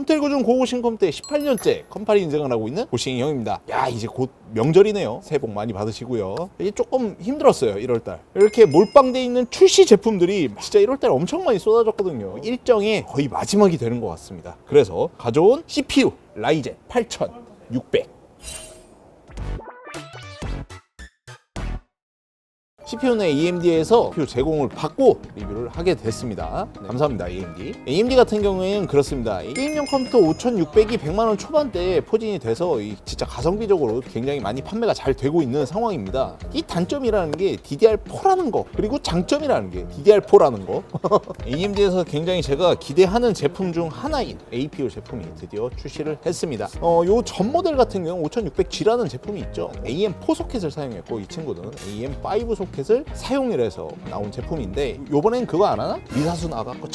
인텔9중 고고싱 컴퓨터의 18년째 컴파니 인증을 하고 있는 고싱이 형입니다. 야, 이제 곧 명절이네요. 새해 복 많이 받으시고요. 이게 조금 힘들었어요, 1월달. 이렇게 몰빵돼 있는 출시 제품들이 진짜 1월달 엄청 많이 쏟아졌거든요. 일정의 거의 마지막이 되는 것 같습니다. 그래서 가져온 CPU 라이젠 8600. CPU는 AMD에서 CPU 제공을 받고 리뷰를 하게 됐습니다. 네, 감사합니다, AMD. AMD 같은 경우에는 그렇습니다. 게임용 컴퓨터 5600이 100만원 초반대에 포진이 돼서 진짜 가성비적으로 굉장히 많이 판매가 잘 되고 있는 상황입니다. 이 단점이라는 게 DDR4라는 거, 그리고 장점이라는 게 DDR4라는 거. AMD에서 굉장히 제가 기대하는 제품 중 하나인 APU 제품이 드디어 출시를 했습니다. 요 전 모델 같은 경우 5600G라는 제품이 있죠. AM4 소켓을 사용했고, 이 친구는 AM5 소켓 을 사용을 해서 나온 제품인데, 요번엔 그거 안 하나? 미사수 나갖고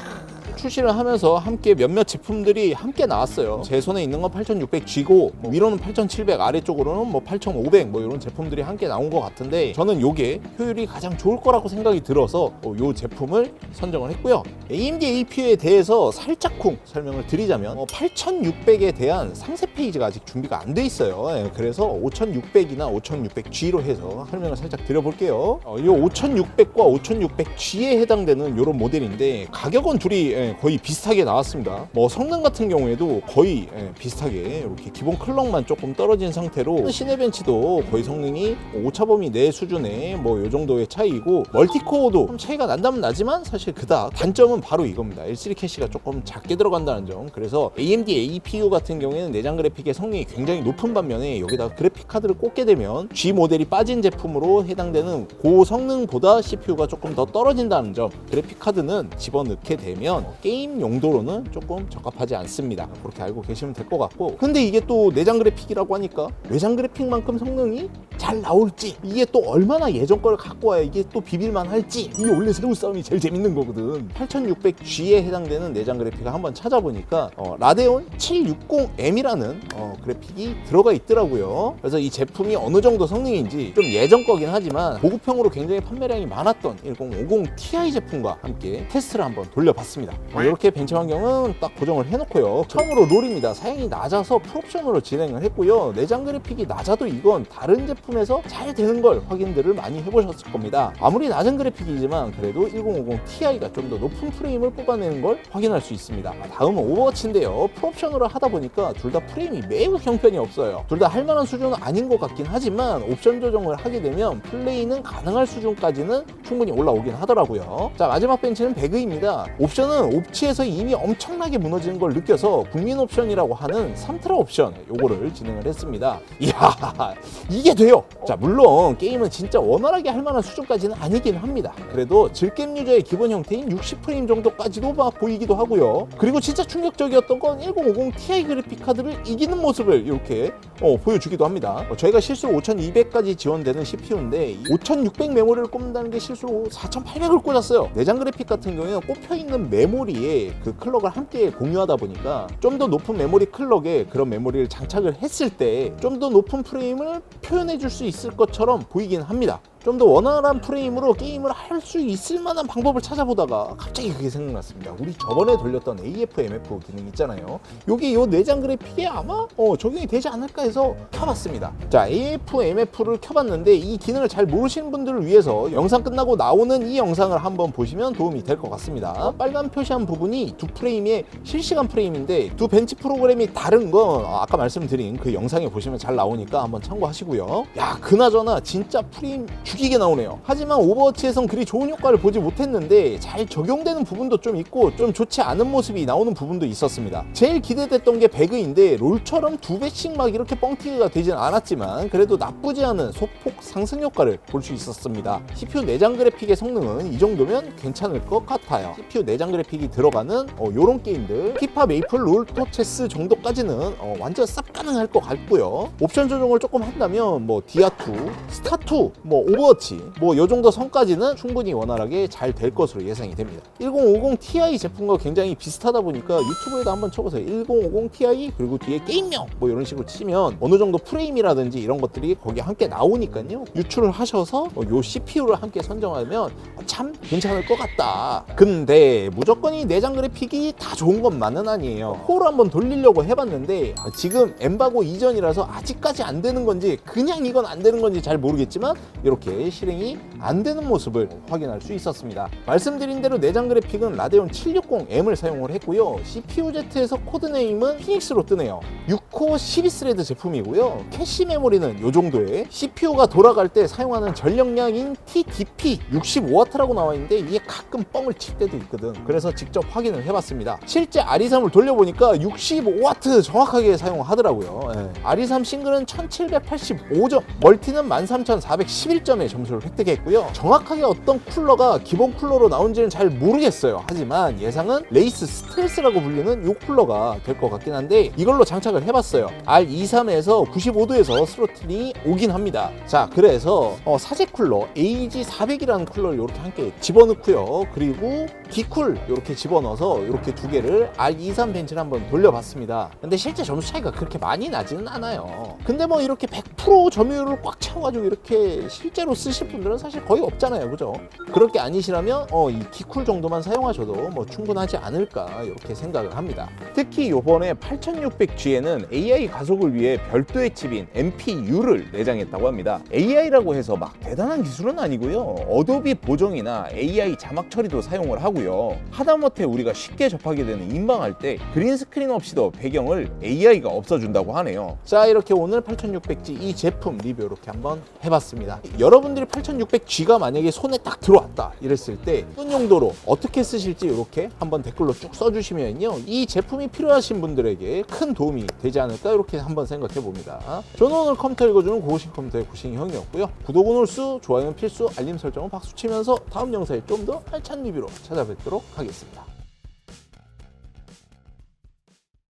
출시를 하면서 함께 몇몇 제품들이 함께 나왔어요. 제 손에 있는 건 8600G고 위로는 8700, 아래쪽으로는 뭐 8500 뭐 이런 제품들이 함께 나온 것 같은데, 저는 요게 효율이 가장 좋을 거라고 생각이 들어서 요 제품을 선정을 했고요. AMD APU에 대해서 살짝쿵 설명을 드리자면 8600에 대한 상세 페이지가 아직 준비가 안 돼 있어요. 그래서 5600이나 5600G로 해서 설명을 살짝 드려볼게요. 이 5600과 5600G에 해당되는 이런 모델인데, 가격은 둘이 거의 비슷하게 나왔습니다. 뭐 성능 같은 경우에도 거의 비슷하게 이렇게 기본 클럭만 조금 떨어진 상태로, 시네벤치도 거의 성능이 오차범위 내 수준의 뭐 이 정도의 차이이고, 멀티코어도 좀 차이가 난다면 나지만 사실 그닥. 단점은 바로 이겁니다. L3 캐시가 조금 작게 들어간다는 점. 그래서 AMD APU 같은 경우에는 내장 그래픽의 성능이 굉장히 높은 반면에, 여기다 그래픽 카드를 꽂게 되면 G 모델이 빠진 제품으로 해당되는 고성능보다 CPU가 조금 더 떨어진다는 점. 그래픽 카드는 집어넣게 되면 게임 용도로는 조금 적합하지 않습니다. 그렇게 알고 계시면 될 것 같고, 근데 이게 또 내장 그래픽이라고 하니까 외장 그래픽만큼 성능이 잘 나올지, 이게 또 얼마나 예전 걸 갖고 와야 이게 또 비빌만 할지, 이게 원래 새우 싸움이 제일 재밌는 거거든. 8600G에 해당되는 내장 그래픽을 한번 찾아보니까 라데온 760M이라는 그래픽이 들어가 있더라고요. 그래서 이 제품이 어느 정도 성능인지 좀 예전 거긴 하지만 보급형으로 굉장히 판매량이 많았던 1050 Ti 제품과 함께 테스트를 한번 돌려봤습니다. 이렇게 벤치 환경은 딱 고정을 해놓고요. 처음으로 롤입니다. 사양이 낮아서 풀옵션으로 진행을 했고요. 내장 그래픽이 낮아도 이건 다른 제품에서 잘 되는 걸 확인들을 많이 해보셨을 겁니다. 아무리 낮은 그래픽이지만 그래도 1050 Ti가 좀 더 높은 프레임을 뽑아내는 걸 확인할 수 있습니다. 다음은 오버워치인데요. 풀옵션으로 하다 보니까 둘 다 프레임이 매우 형편이 없어요. 둘 다 할만한 수준은 아닌 것 같긴 하지만 옵션 조정을 하게 되면 플레이는 가능할 수준까지는 충분히 올라오긴 하더라고요. 자, 마지막 벤치는 배그입니다. 옵션은 옵치에서 이미 엄청나게 무너지는 걸 느껴서 국민 옵션이라고 하는 3트라 옵션, 요거를 진행을 했습니다. 이야, 이게 돼요. 자, 물론 게임은 진짜 원활하게 할 만한 수준까지는 아니긴 합니다. 그래도 즐겜 유저의 기본 형태인 60프레임 정도까지도 막 보이기도 하고요. 그리고 진짜 충격적이었던 건 1050 Ti 그래픽 카드를 이기는 모습을 이렇게 보여주기도 합니다. 저희가 실수로 5200까지 지원되는 CPU인데 5600 메모리를 꼽는다는 게 실수로 4800을 꽂았어요. 내장 그래픽 같은 경우에는 꼽혀있는 메모리에 그 클럭을 함께 공유하다 보니까 좀 더 높은 메모리 클럭에 그런 메모리를 장착을 했을 때 좀 더 높은 프레임을 표현해 줄 수 있을 것처럼 보이긴 합니다. 좀 더 원활한 프레임으로 게임을 할 수 있을 만한 방법을 찾아보다가 갑자기 그게 생각났습니다. 우리 저번에 돌렸던 AF/MF 기능 있잖아요. 요게 요 내장 그래픽에 아마 적용이 되지 않을까 해서 켜봤습니다. 자, AF/MF를 켜봤는데 이 기능을 잘 모르시는 분들을 위해서 영상 끝나고 나오는 이 영상을 한번 보시면 도움이 될 것 같습니다. 빨간 표시한 부분이 두 프레임의 실시간 프레임인데, 두 벤치 프로그램이 다른 건 아까 말씀드린 그 영상에 보시면 잘 나오니까 한번 참고하시고요. 야, 그나저나 진짜 프레임 죽이게 나오네요. 하지만 오버워치에선 그리 좋은 효과를 보지 못했는데 잘 적용되는 부분도 좀 있고 좀 좋지 않은 모습이 나오는 부분도 있었습니다. 제일 기대됐던 게 배그인데, 롤처럼 두 배씩 막 이렇게 뻥튀기가 되진 않았지만 그래도 나쁘지 않은 소폭 상승 효과를 볼 수 있었습니다. CPU 내장 그래픽의 성능은 이 정도면 괜찮을 것 같아요. CPU 내장 그래픽이 들어가는 요런 게임들, 피파, 메이플, 롤토 체스 정도까지는 완전 쌉 가능할 것 같고요. 옵션 조정을 조금 한다면 뭐 디아2, 스타2, 뭐 오버 오버워치 뭐 요 정도 선까지는 충분히 원활하게 잘 될 것으로 예상이 됩니다. 1050 Ti 제품과 굉장히 비슷하다 보니까 유튜브에도 한번 쳐보세요. 1050 Ti 그리고 뒤에 게임용 뭐 이런 식으로 치면 어느 정도 프레임이라든지 이런 것들이 거기에 함께 나오니까요. 유출을 하셔서 요 CPU를 함께 선정하면 참 괜찮을 것 같다. 근데 무조건 이 내장 그래픽이 다 좋은 것만은 아니에요. 코어를 한번 돌리려고 해봤는데 지금 엠바고 이전이라서 아직까지 안 되는 건지 그냥 이건 안 되는 건지 잘 모르겠지만 이렇게 실행이 안 되는 모습을 확인할 수 있었습니다. 말씀드린 대로 내장 그래픽은 라데온 760M을 사용을 했고요. CPUZ에서 코드네임은 피닉스로 뜨네요. 6코어 12스레드 제품이고요. 캐시 메모리는 이 정도에 CPU가 돌아갈 때 사용하는 전력량인 TDP 65W라고 나와 있는데 이게 가끔 뻥을 칠 때도 있거든. 그래서 직접 확인을 해봤습니다. 실제 RE3을 돌려보니까 65W 정확하게 사용하더라고요. RE3 싱글은 1785점, 멀티는 13411점의 점수를 획득했고요. 정확하게 어떤 쿨러가 기본 쿨러로 나온지는 잘 모르겠어요. 하지만 예상은 레이스 스텔스라고 불리는 이 쿨러가 될 것 같긴 한데 이걸로 장착을 해봤어요. R23에서 95도에서 스로틀링이 오긴 합니다. 자, 그래서 사제 쿨러 AG400이라는 쿨러를 이렇게 함께 집어넣고요. 그리고 기쿨 이렇게 집어넣어서 이렇게 두 개를 R23 벤치를 한번 돌려봤습니다. 근데 실제 점수 차이가 그렇게 많이 나지는 않아요. 근데 뭐 이렇게 100% 점유율을 꽉 채워가지고 이렇게 실제로 쓰실 분들은 사실 거의 없잖아요. 그죠? 그럴 게 아니시라면 이 기쿨 정도만 사용하셔도 뭐 충분하지 않을까 이렇게 생각을 합니다. 특히 요번에 8600G에는 AI 가속을 위해 별도의 칩인 MPU를 내장했다고 합니다. AI라고 해서 막 대단한 기술은 아니고요. 어도비 보정이나 AI 자막 처리도 사용을 하고요. 하다못해 우리가 쉽게 접하게 되는 인방할 때 그린 스크린 없이도 배경을 AI가 없어준다고 하네요. 자, 이렇게 오늘 8600G 이 제품 리뷰 이렇게 한번 해봤습니다. 여러분들이 8600G가 만약에 손에 딱 들어왔다 이랬을 때 어떤 용도로 어떻게 쓰실지 이렇게 한번 댓글로 쭉 써주시면요, 이 제품이 필요하신 분들에게 큰 도움이 되지 않을까 이렇게 한번 생각해 봅니다. 저는 오늘 컴퓨터 읽어주는 고고싱 컴퓨터의 고싱이 형이었고요. 구독은 올수, 좋아요는 필수, 알림 설정은 박수 치면서 다음 영상에 좀 더 알찬 리뷰로 찾아뵙도록 하겠습니다.